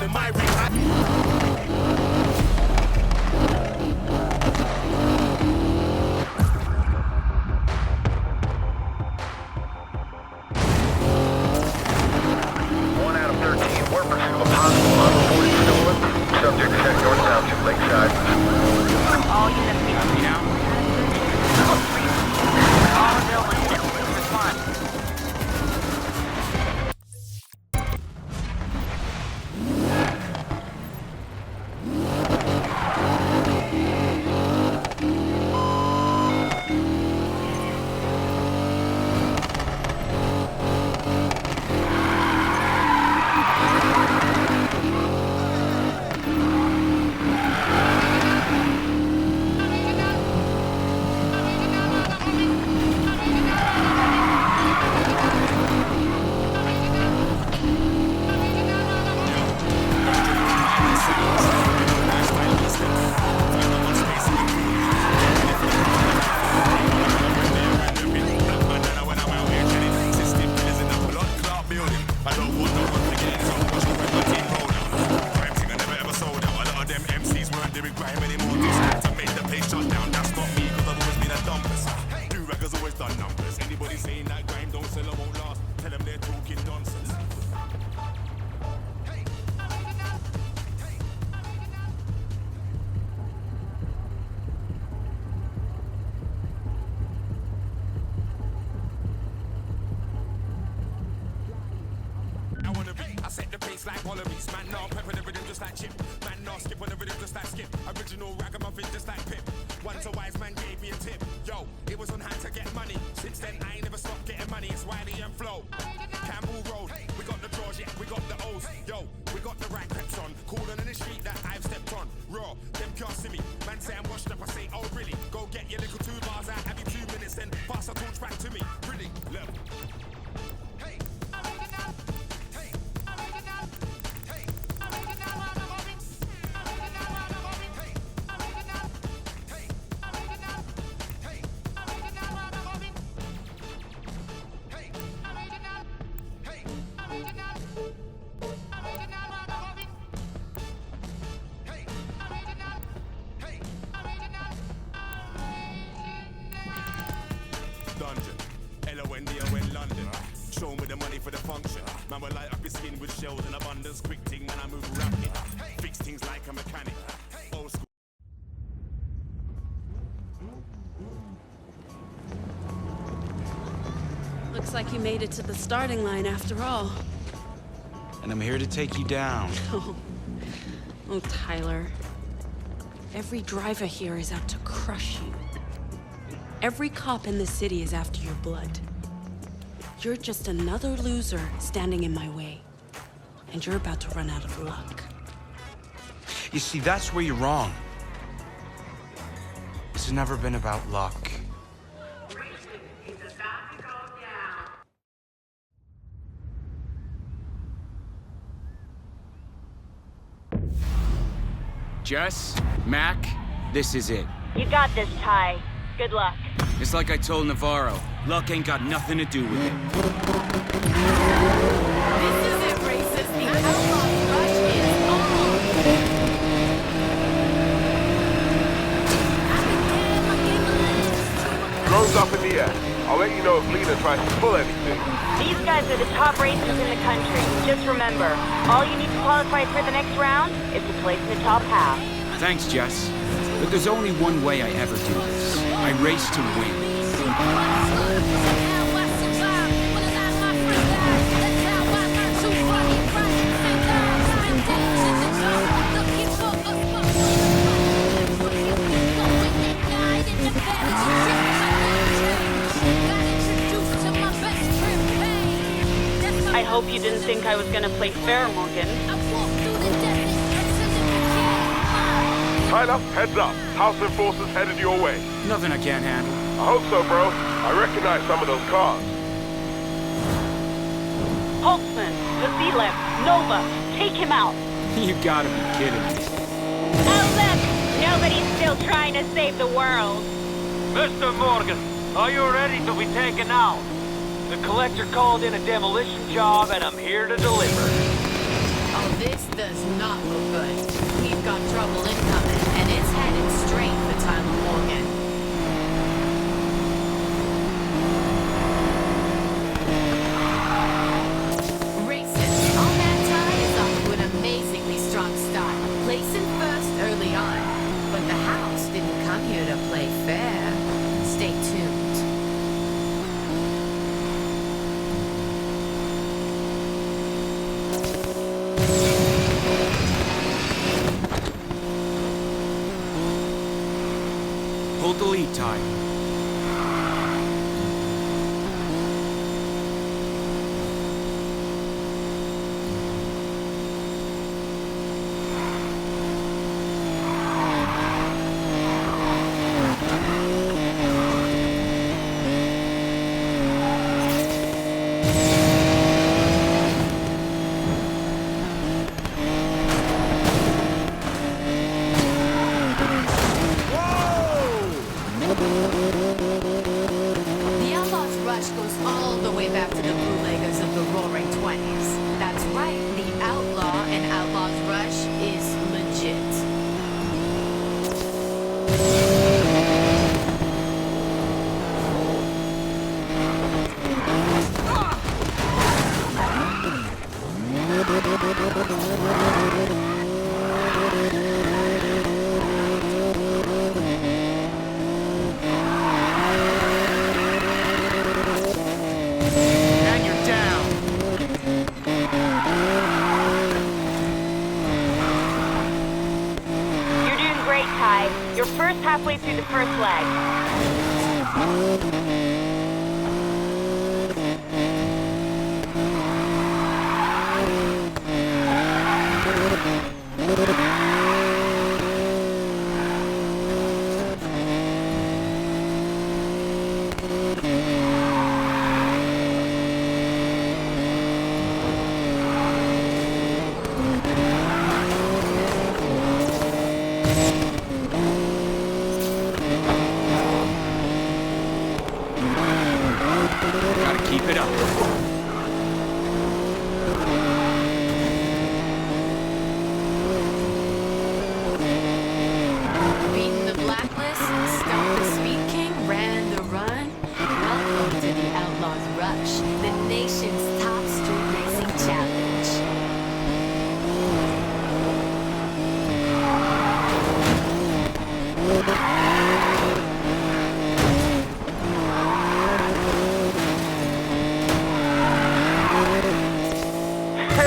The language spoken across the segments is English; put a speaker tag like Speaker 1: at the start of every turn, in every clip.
Speaker 1: in my ring.
Speaker 2: Subject is heading northbound to Lakeside.
Speaker 3: All units be on me now. All available units, please respond.
Speaker 1: I set the pace like wallabies. Man, now I'm prepping the rhythm just like Chip. Man, now skip on the rhythm just like Skip. Original ragamuffin just like Pip. Once a wise man gave me a tip. Yo, it was on hand to get money. Since then, I ain't never stopped getting money. It's Wiley and Flow. Campbell Road, we got the draws, yeah, we got the O's. Yo, we got the right peps on. Cooler in the street that I've stepped on. Raw, them can't see me. Man say I'm washed up, I say, oh really? Go get your little 2 bars out every 2 minutes, then pass the torch back to me. Really, look. Dungeon, L-O-N-D-O-N London. Show me the money for the function. Man will light up his skin with shells in abundance. Quick thing, man, I move rapid. Fix things like a mechanic. Old school.
Speaker 4: Looks like you made it to the starting line after all.
Speaker 5: And I'm here to take you down.
Speaker 4: Oh, Tyler. Every driver here is out to crush you. Every cop in the city is after your blood. You're just another loser standing in my way. And you're about to run out of luck.
Speaker 5: You see, that's where you're wrong. This has never been about luck.
Speaker 6: Jess, Mac, this is it.
Speaker 3: You got this, Ty. Good luck.
Speaker 6: It's like I told Navarro, luck ain't got nothing to do with it.
Speaker 4: This isn't racist. The outlaw rush is on.
Speaker 2: Drones up in the air. I'll let you know if Lena tries to pull anything.
Speaker 3: These guys are the top racers in the country. Just remember, all you need to qualify for the next round is to place in the top half.
Speaker 6: Thanks, Jess. But there's only one way I ever do this. I race to win.
Speaker 3: I hope you didn't think I was gonna play fair, Morgan.
Speaker 2: Tyler, heads up. House enforcers headed your way.
Speaker 6: Nothing I can't handle.
Speaker 2: I hope so, bro. I recognize some of those cars.
Speaker 3: Holtzman, the Z-Left, Nova, take him out.
Speaker 6: You gotta be kidding me.
Speaker 3: Oh look, nobody's still trying to save the world.
Speaker 7: Mr. Morgan, are you ready to be taken out? The collector called in a demolition job and I'm here to deliver.
Speaker 4: Oh, this does
Speaker 8: trouble incoming, and it's headed straight for Tyler Morgan. Racing on that tie is off to an amazingly strong start, placing first early on. But the house didn't come here to play fair. Stay tuned.
Speaker 6: Hold the lead, Ty.
Speaker 8: The Outlaws Rush goes all the way back to the bootleggers of the Roaring 20s. That's right, the Outlaw and Outlaws Rush is legit.
Speaker 5: And you're down.
Speaker 3: You're doing great, Ty. You're first halfway through the first leg.
Speaker 6: Gotta keep it up.
Speaker 8: Beating the blacklist, stopped the Speed King, ran the run. Welcome to the Outlaws Rush, the nation's top street racing challenge.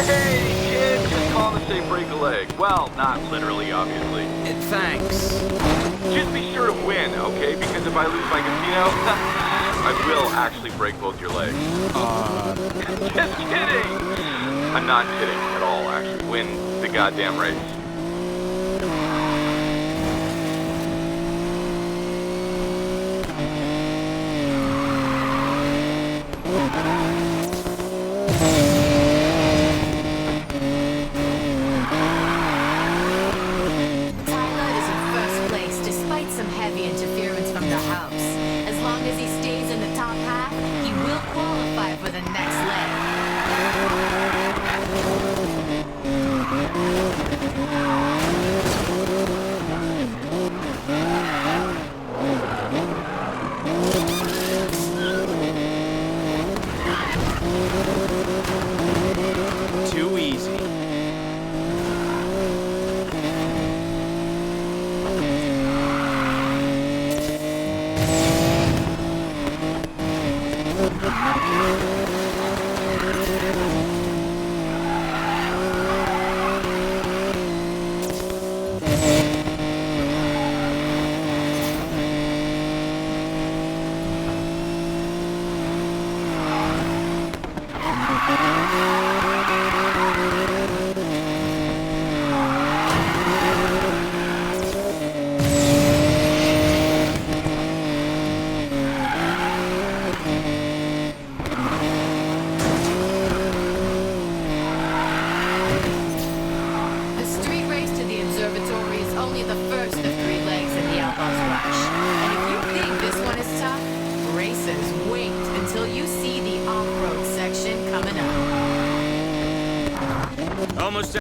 Speaker 9: Hey, kid, just call to say break a leg. Well, not literally, obviously.
Speaker 6: Thanks.
Speaker 9: Just be sure to win, okay? Because if I lose my casino, I will actually break both your legs. Just kidding! I'm not kidding at all, actually. Win the goddamn race.
Speaker 8: Tyler is in first place despite some heavy interference from the house. As long as he stays in the top half, he will qualify for the next leg.
Speaker 6: Too easy. Almost